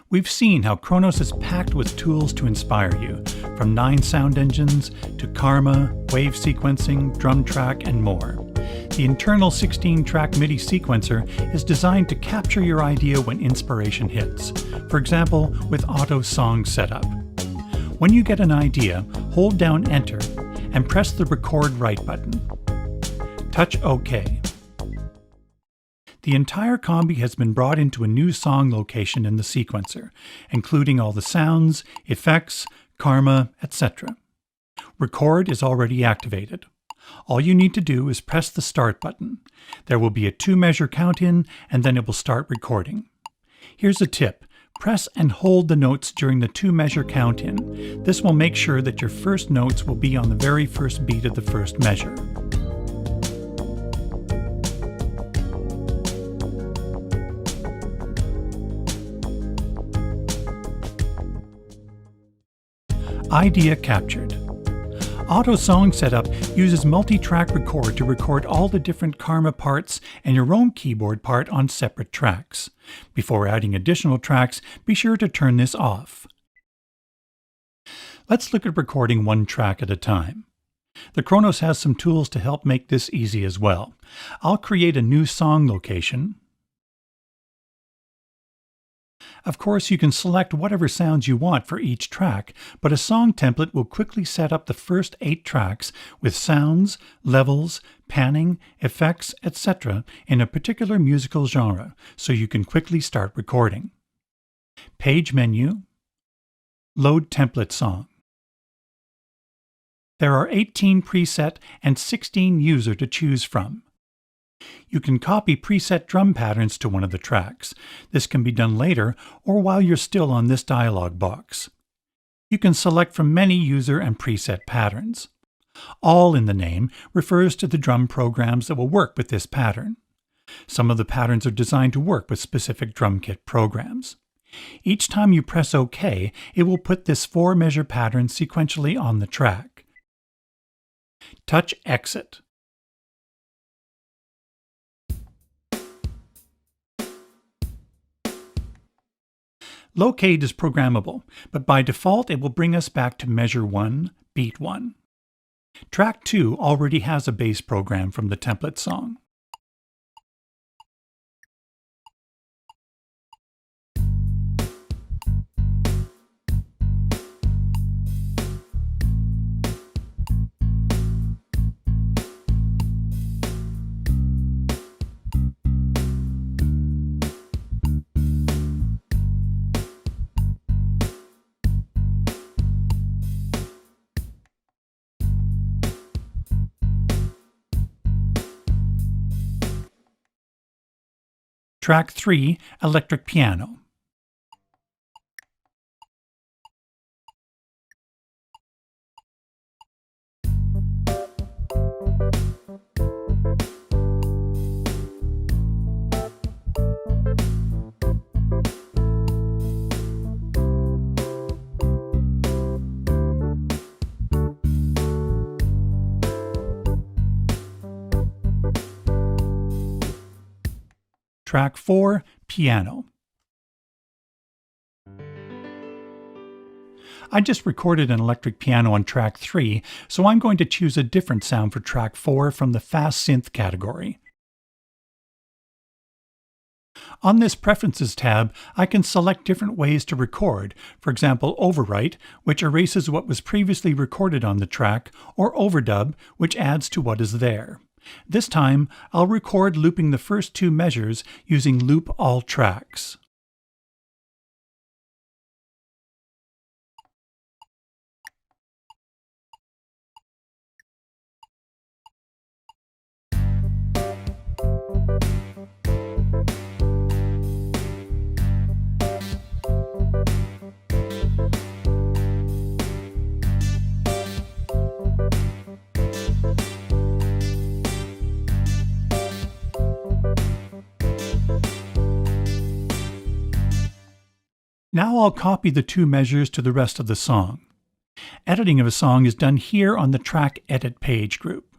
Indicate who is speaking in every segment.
Speaker 1: We've seen how Kronos is packed with tools to inspire you, from 9 sound engines to Karma, wave sequencing, drum track, and more. The internal 16-track Midi Sequencer is designed to capture your idea when inspiration hits, for example, with auto song setup. When you get an idea, hold down Enter and press the Record Write button. Touch OK. The entire combi has been brought into a new song location in the sequencer, including all the sounds, effects, Karma, etc. Record is already activated. All you need to do is press the Start button. There will be a 2-measure count in, and then it will start recording. Here's a tip. Press and hold the notes during the 2-measure count in. This will make sure that your first notes will be on the very first beat of the first measure. Idea captured. Auto Song Setup uses multi-track record to record all the different Karma parts and your own keyboard part on separate tracks. Before adding additional tracks, be sure to turn this off. Let's look at recording one track at a time. The Kronos has some tools to help make this easy as well. I'll create a new song location. Of course, you can select whatever sounds you want for each track, but a song template will quickly set up the first 8 tracks with sounds, levels, panning, effects, etc. in a particular musical genre, so you can quickly start recording. Page menu, Load Template Song. There are 18 preset and 16 user to choose from. You can copy preset drum patterns to one of the tracks. This can be done later or while you're still on this dialog box. You can select from many user and preset patterns. All in the name refers to the drum programs that will work with this pattern. Some of the patterns are designed to work with specific drum kit programs. Each time you press OK, it will put this 4-measure pattern sequentially on the track. Touch Exit. Locate is programmable, but by default it will bring us back to measure 1, beat 1. Track 2 already has a bass program from the template song. Track 3, Electric Piano. Track 4, Piano. I just recorded an electric piano on track 3, so I'm going to choose a different sound for track 4 from the Fast Synth category. On this Preferences tab, I can select different ways to record, for example Overwrite, which erases what was previously recorded on the track, or Overdub, which adds to what is there. This time, I'll record looping the first 2 measures using Loop All Tracks. Now I'll copy the 2 measures to the rest of the song. Editing of a song is done here on the Track Edit page group.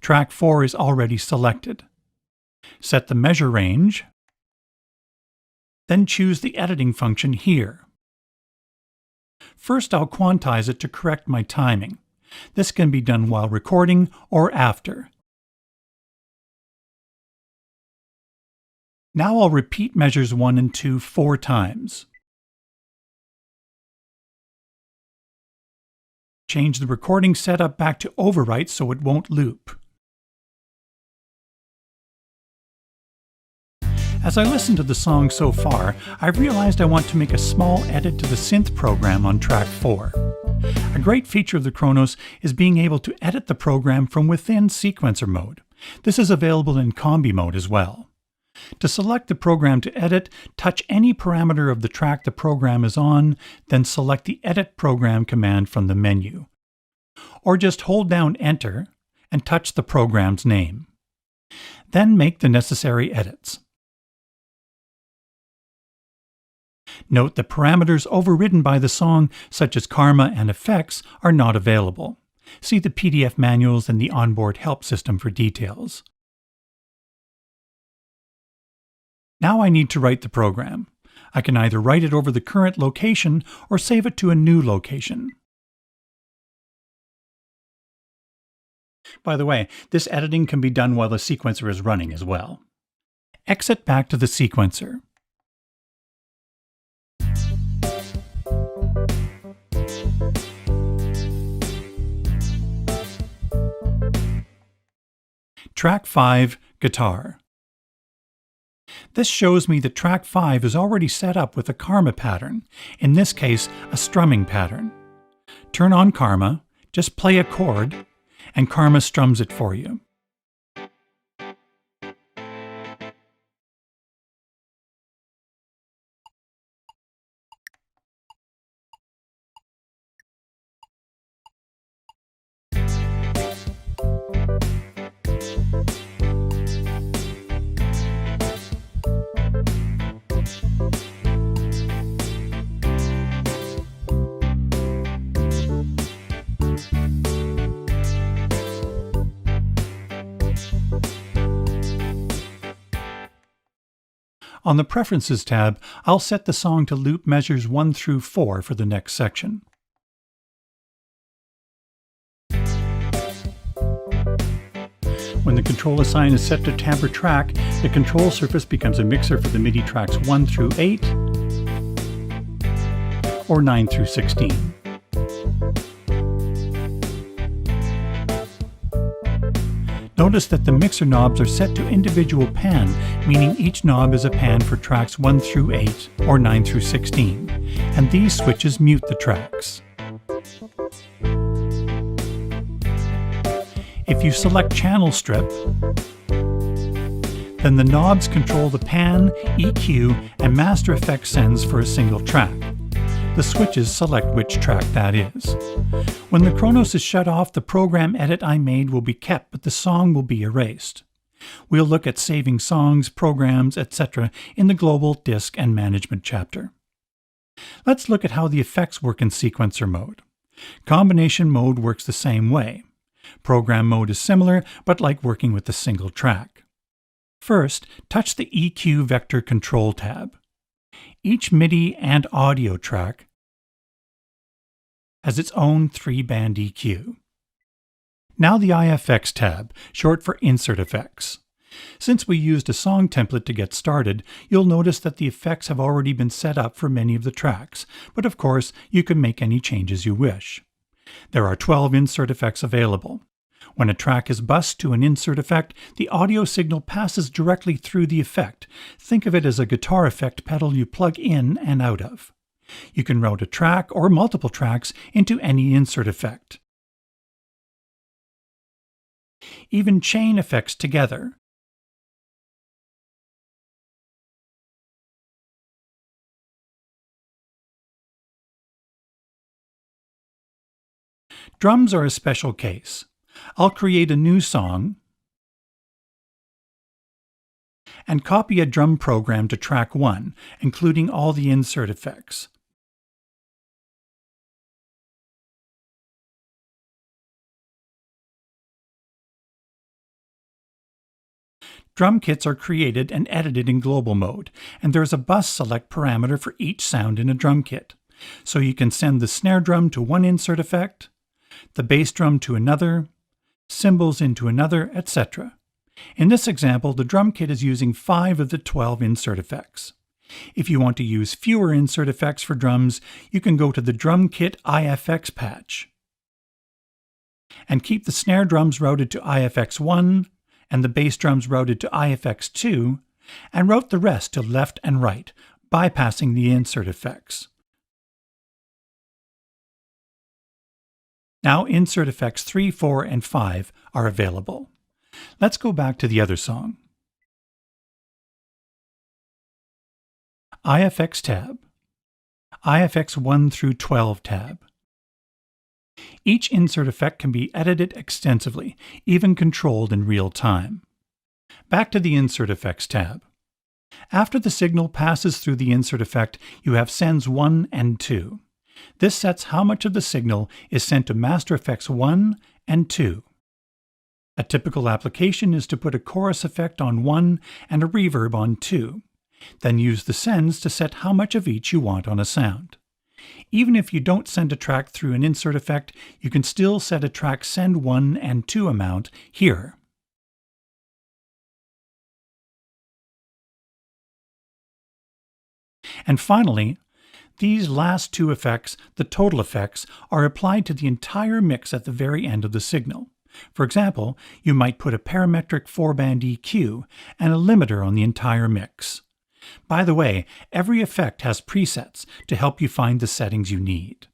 Speaker 1: Track 4 is already selected. Set the measure range, then choose the editing function here. First, I'll quantize it to correct my timing. This can be done while recording or after. Now I'll repeat measures 1 and 2 4 times. Change the recording setup back to overwrite so it won't loop. As I listen to the song so far, I've realized I want to make a small edit to the synth program on track 4. A great feature of the Kronos is being able to edit the program from within sequencer mode. This is available in combi mode as well. To select the program to edit, touch any parameter of the track the program is on, then select the Edit Program command from the menu. Or just hold down Enter and touch the program's name. Then make the necessary edits. Note that parameters overridden by the song, such as Karma and Effects, are not available. See the PDF manuals and the onboard help system for details. Now I need to write the program. I can either write it over the current location or save it to a new location. By the way, this editing can be done while the sequencer is running as well. Exit back to the sequencer. Track 5, Guitar. This shows me that track 5 is already set up with a Karma pattern, in this case a strumming pattern. Turn on Karma, just play a chord, and Karma strums it for you. On the Preferences tab, I'll set the song to loop measures 1 through 4 for the next section. When the control assign is set to timbre track, the control surface becomes a mixer for the MIDI tracks 1 through 8 or 9 through 16. Notice that the mixer knobs are set to individual pan, meaning each knob is a pan for tracks 1 through 8 or 9 through 16, and these switches mute the tracks. If you select Channel Strip, then the knobs control the pan, EQ, and master effect sends for a single track. The switches select which track that is. When the Kronos is shut off, the program edit I made will be kept, but the song will be erased. We'll look at saving songs, programs, etc. in the Global, Disk, and Management chapter. Let's look at how the effects work in sequencer mode. Combination mode works the same way. Program mode is similar, but like working with a single track. First, touch the EQ Vector Control tab. Each MIDI and audio track has its own 3-band EQ. Now the IFX tab, short for Insert Effects. Since we used a song template to get started, you'll notice that the effects have already been set up for many of the tracks, but of course you can make any changes you wish. There are 12 insert effects available. When a track is bussed to an insert effect, the audio signal passes directly through the effect. Think of it as a guitar effect pedal you plug in and out of. You can route a track or multiple tracks into any insert effect. Even chain effects together. Drums are a special case. I'll create a new song and copy a drum program to track 1, including all the insert effects. Drum kits are created and edited in global mode, and there's a bus select parameter for each sound in a drum kit. So you can send the snare drum to one insert effect, the bass drum to another, cymbals into another, etc. In this example, the drum kit is using 5 of the 12 insert effects. If you want to use fewer insert effects for drums, you can go to the Drum Kit IFX patch and keep the snare drums routed to IFX1 and the bass drums routed to IFX2 and route the rest to left and right, bypassing the insert effects. Now insert effects 3, 4, and 5 are available. Let's go back to the other song. IFX tab, IFX 1 through 12 tab. Each insert effect can be edited extensively, even controlled in real time. Back to the Insert Effects tab. After the signal passes through the insert effect, you have sends 1 and 2. This sets how much of the signal is sent to Master Effects 1 and 2. A typical application is to put a chorus effect on 1 and a reverb on 2. Then use the sends to set how much of each you want on a sound. Even if you don't send a track through an insert effect, you can still set a track send 1 and 2 amount here. And finally, these last 2 effects, the total effects, are applied to the entire mix at the very end of the signal. For example, you might put a parametric 4-band EQ and a limiter on the entire mix. By the way, every effect has presets to help you find the settings you need.